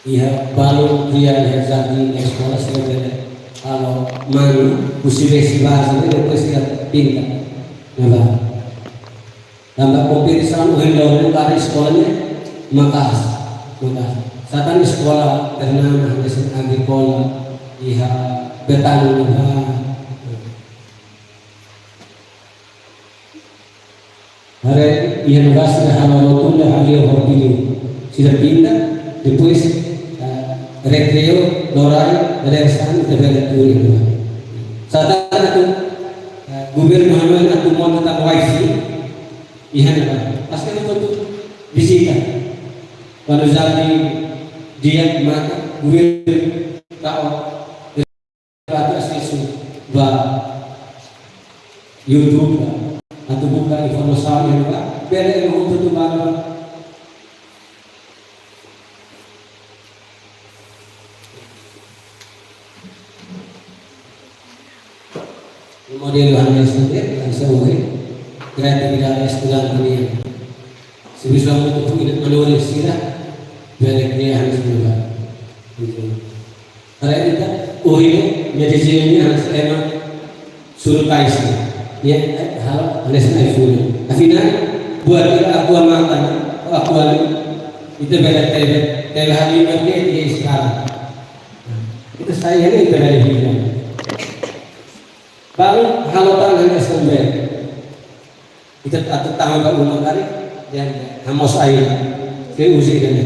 Iya, baru dia jadi sekolah sebagai kalau mana musibah bahasa itu dia pintar, nah, tambah kopi Islam udah dari sekolahnya makas. Saat ini sekolah ternama di Agrikola, iya Betanu, hari ia nugas dah halau dah alih hobi sudah pintar, depois recreo dorai dari sekarang terbaik dulu. Saat itu gubernur Muhammad aku mau tentang wifi, iya nih pasti itu disita. Kalau jadi dia maka gubernur tahu atas isu YouTube atau buka informasi yang beda untuk tu mana. Model hanya sendiri yang sesuai kreativitas dalam dunia. Sebisa itu tidak menulis sirah dari dia harus berubah. Karena kita ini jadi jenisnya harus emang suruh kaisi. Ya, hal harus naik dulu. Akhirnya buat kita aku makan, aku itu beda tele hari ini di sekarang. Itu saya ini dari hidup. Baru kalau tangannya sendiri kita atau tangan ke ulang kali dan hamos air ke uji kan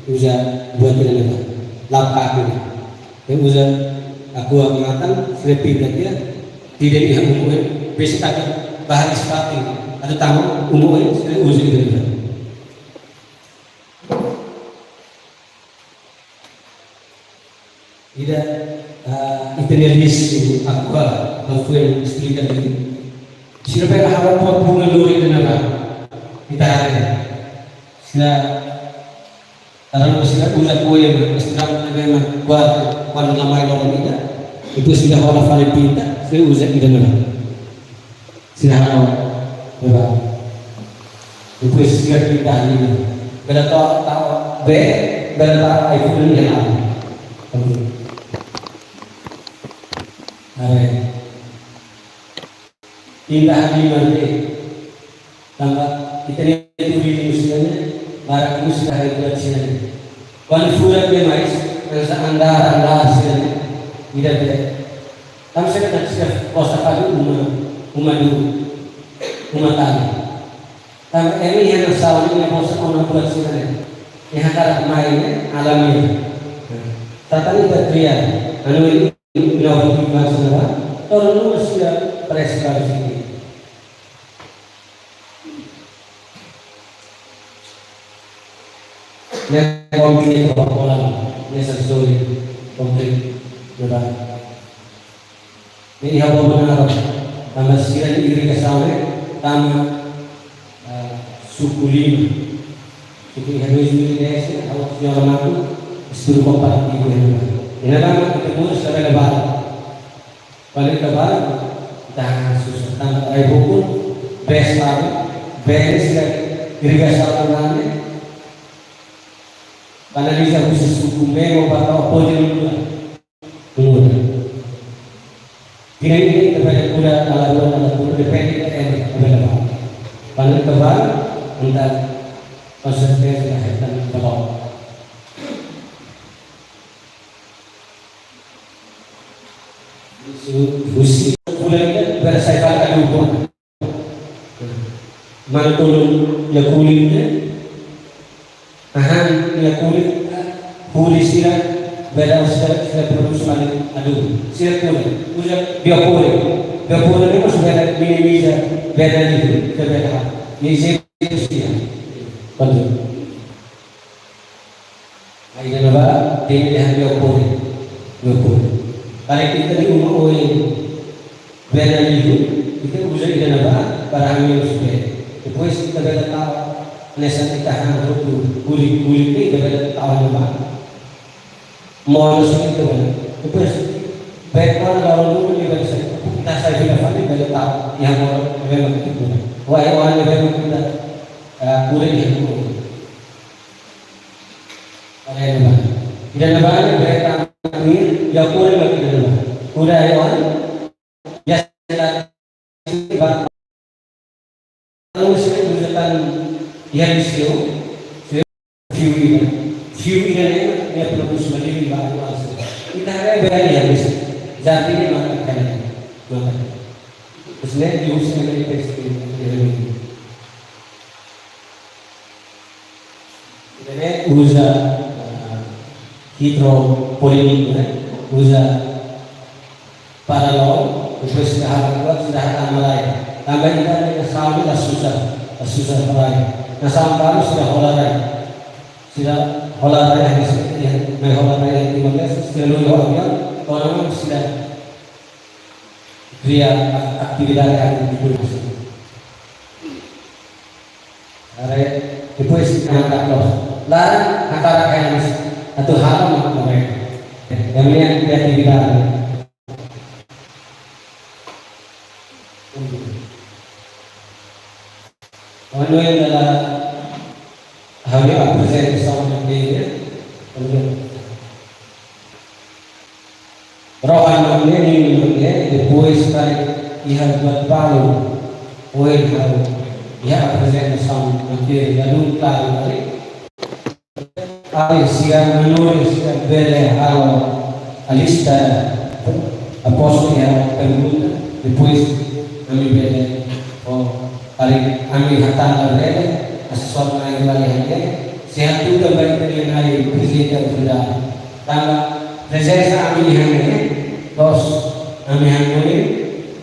uja buat kita lapak ini ke uja aku mengatakan lebih dia tidak yang umumnya besok akan bahan sepatu atau tangan umumnya saya uji kita tidak idealis aku yang explica ini. Siapa yang harap buat bunga lori dan apa? Kita ada. Sila kalau sila ulat kue yang sedang memang buat pada nama orang kita itu sudah orang paling pintar. Sila ulat kita mana? Sila harap berapa? Itu sila kita ini. Berapa tahu B berapa iPhone yang ada. Indah di mana tambah kita lihat di musimnya barang sudah ada di sini. Kalau surat memais rasa anda sini tidak ada. Kami saya sudah kosa kali umat tadi. Tapi ini yang sahaja yang kosa orang buat sini. Yang harap mainnya alami. Tetapi berkriya, anu ini beliau bilang saudara, kalau sudah presiden sini. Yang konflik perpolaan, yang sesuai konflik berat. Ini apa benar? Tambah sekiranya diri kesalahan, tambah suku lima, suku Indonesia, kalau sejarah aku, seluruh kompak ibu yang benar. Ini kan ketemu secara lebar, balik lebar, dan susah. Tambah ibu pun best diri kesalahan. Karena bisa khusus suku memo atau apa juga mudah. Ini terbanyak muda alat dependent available. Panen kebal untuk konsentrasi kesehatan kebal. Khusus bulan bersifat hukum. Mantul ya kulitnya. Tahan ya kulit sila beda sudah produksi paling aduh sila kulit udah biopori ini sudah minimiza beda itu beda ini itu sila betul ayo naba ini dia biopori kalau kita di umur beda itu kita bisa kita naba para hamil sudah terus kita beda tahu nesa kita harus kulit ini dapat tahu apa mau itu kan terus background kalau dulu juga bisa kita saya sudah faham dari tahu yang memang itu. Wah memang kita kurang yang kurang. Oleh nama, tidak nama mereka ini yang kurang lagi nama. Kurang hewan, ya sudah. Kalau saya mengatakan yang view ini dia perlu semakin baru asal. Kita ada berani yang bisa. Jadi ini makan इसलिए यूज करने के मैंने usa hidroponik usa paralel terus sudah tambah tambah ini ada sama susah mulai nah sampai sudah olahraga yang olahraga yang 15 seluruh orang sudah kriya aktividad yang diberikan. Depois angkat los, larang antara kain atau haram mereka. Kemudian kreativitas. Kalau yang adalah hanya present sama dia, rohan ini depois vai ia buat palu, oil haru, ia present sama dia lalu tahu lagi. Siang menulis bela hal alista apostol yang permuta depois kami bela hari kami hantar bela asal naik lagi sehat juga baik dari naik presiden sudah tambah presiden kami yang terus kami ini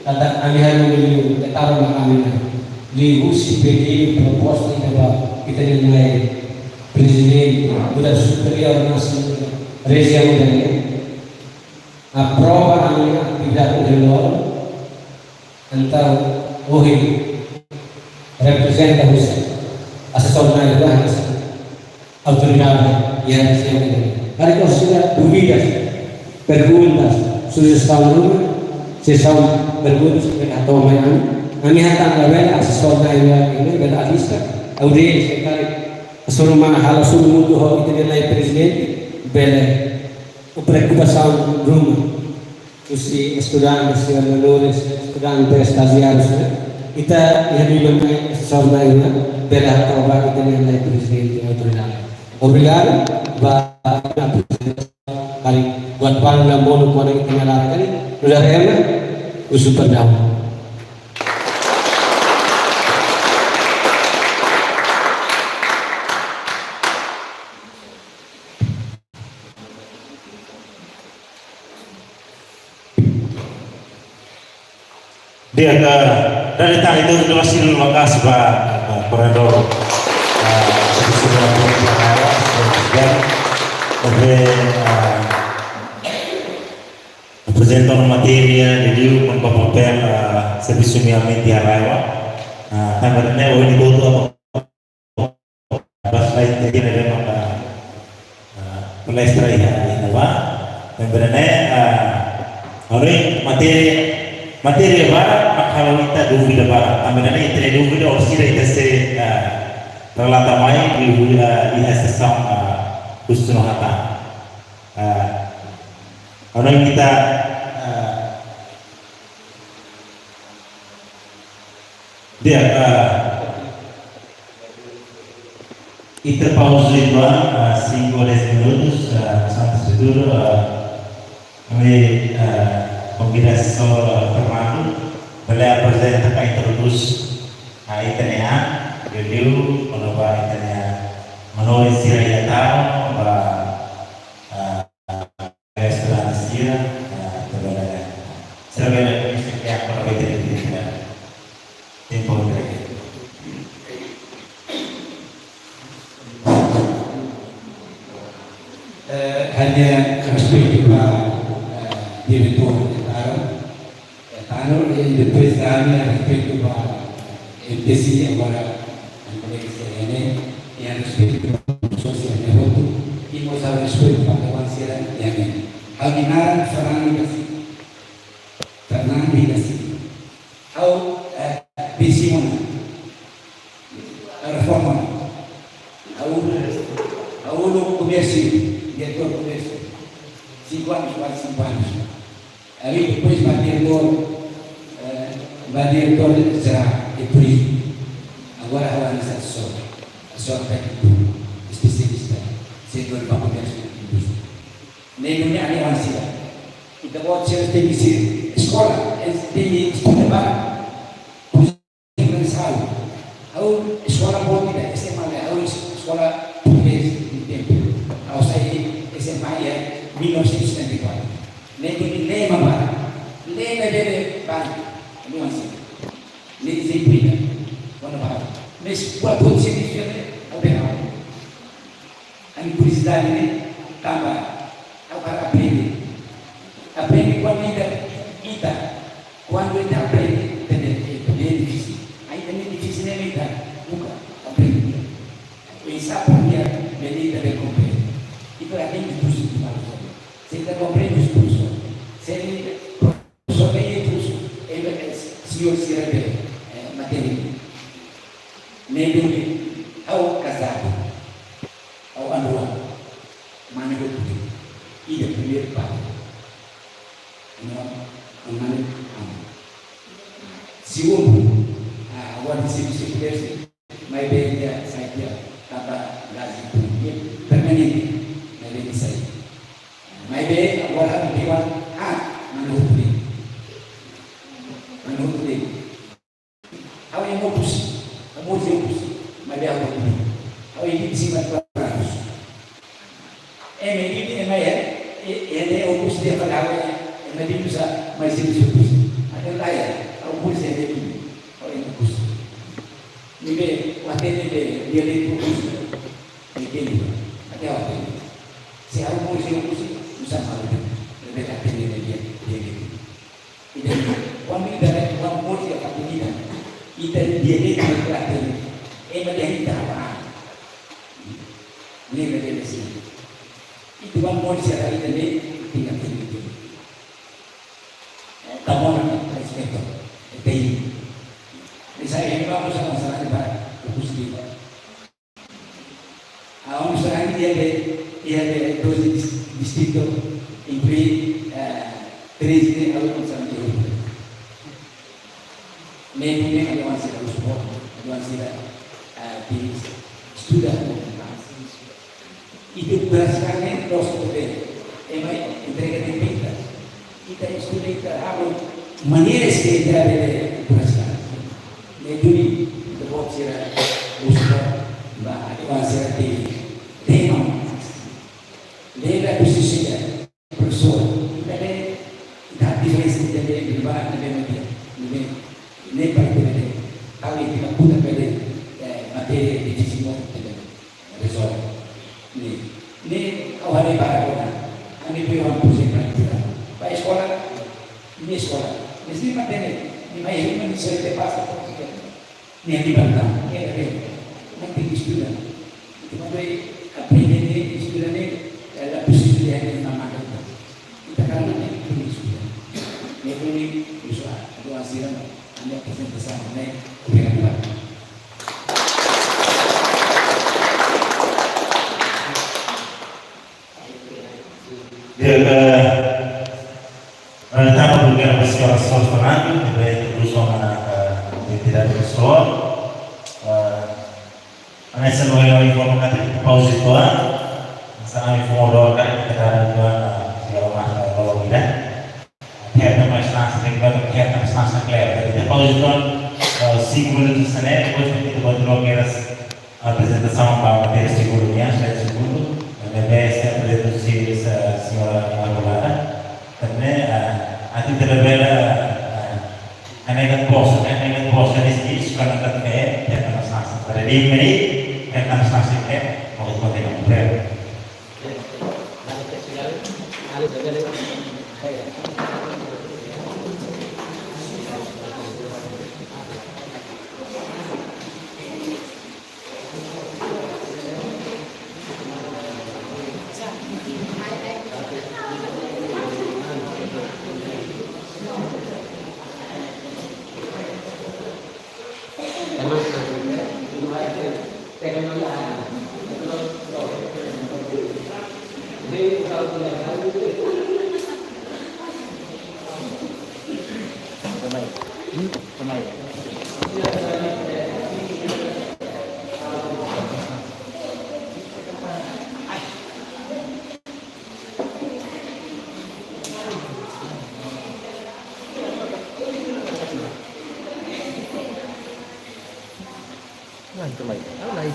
kata kami ini ketaruh kami di usi PD propos kita naik presiden sudah superior nasi resi yang dari aprova kami tidak berlalu antara representatif asal naik autoridad yang dari mereka sudah duwidas bergundas sudah setahun sesau bergundas atau main kami hantar level asal naik ini beralista audiens sekali suruh mana hal suruh mutu hal itu naik presiden bela preocupação rumah usi estudante menulis estudante prestasi harusnya kita yang dimana seorang ini bela atau apa itu naik presiden autoridad obrigado kali buat para lambono ko ng tinalala kali ulah rema usupan daw. Dia dari tadi itu masih lumakas pak koridor sesudah dan presentano materia di liu con papel servizio di arriva tangannya ini boto apa slide jadi memang palestra ya ini apa memberane hari materi apa kalau kita dulu apa tangannya itu dulu orsi itu se relata mai di sesam khusus hata orang kita dia interpausa itu 5-10 minutos sampai sedur kami pembinaan Fernando beliau presenter akan introdus itanya review mencoba itanya menulis siraya tahu hanya respeito para diretor taruh e depois kami respeito para MTC agora a colega ini yang respeito sosial nehotu e mostra respeito para avançar yang ini. Alginara Fernandes au visi mona reforma au lo comércio diretor comércio 5 anos quase 5 anos aí depois vai diretor será e por isso agora a organização a sua técnico especialista setor de comércio indústria nem dunia ani wansia kita buat cerita di sekolah di sekolah mensal au sekolah bola tidak SMA au sekolah português di tempo au saya SMA ya 1994 nem mama nem bebe ban ini masih nem zipina mana bah mas buat kunci di sini au berapa ani curiosidade ini tambah au para aprende quando ainda aprende é difícil ainda é difícil nem lidar nunca aprende pensar por dia medida de compreender itu ada yang terus dimaksud sehingga compreende os cursos se ele professor tem curso ele senhor se revela matéria nem dúvida ao casado ao anual mana do ida primeiro passo mengenai siwon awal sisi versi mai beria saya kata gazi punya permanent dari saya mai be awal diwan menurut awal yang modus mai be awal ini simat bagus ini mai ini opus dia pada Nanti bisa masih disebut ada layak atau pun saya jadi orang yang bagus. Ini waktu ini dia itu bagus. Ini ada waktu ini. Saya pun saya bagus bisa malu. Lebih tak pilih dia itu. Ini kami dari orang bagus yang tak pilih. Kita dia itu berarti. Macam kita apa? Ini macam ni. Itu orang bagus yang ini tinggal pilih. Tamuan respeto TI. Saya ini bagus sama sama Pak fokus di Pak. Awam sekarang dia ada dosis distrito include 3 ini awal sama dia. Ini ada masih harus support, ada masih di student. Itu berdasarkan dosis itu. Emang entrega de pintas. Kita estudar algo maneiras que entrar de curaskan. Jadi kita buat sira usaha bah ada sira di tema. Lega posisinya profesor. Kita dah diferensi dari bahasa media. Ini paling penting. Kalau kita punya pada materi di sisi mana kita resol. Ini awalnya para ini pilihan pusing pelajaran. Baik sekolah, ini sekolah. Mesti materi, ini baik ini bisa dilepas atau tidak. Ini yang dibantah, ini ada nanti di student. Itu mulai aprende di student ini adalah posisi yang dinamakan. Kita kan nanti di student. Ini bisa dua hasilnya. Anda presentasi mengenai kebijakan. Pertama juga bersama Fernando, baik bersama tidak bersama. Anak semua yang informasi pausi tua, saya informor kan kita juga segala macam kalau tidak. Kita masih nasi juga kita masih nasi clear. Jadi pausi tua siguro di sana, terus kita buat logeras presentasi sama materi sigurnya, saya siguro. Best presentasi seorang Marulana. Karena ating terlebih anak bos dari sini sekarang kan kayak yang mas nasi. Pada di ini yang mas nasi kayak mau ikut dengan brand. Này, cái này không lấy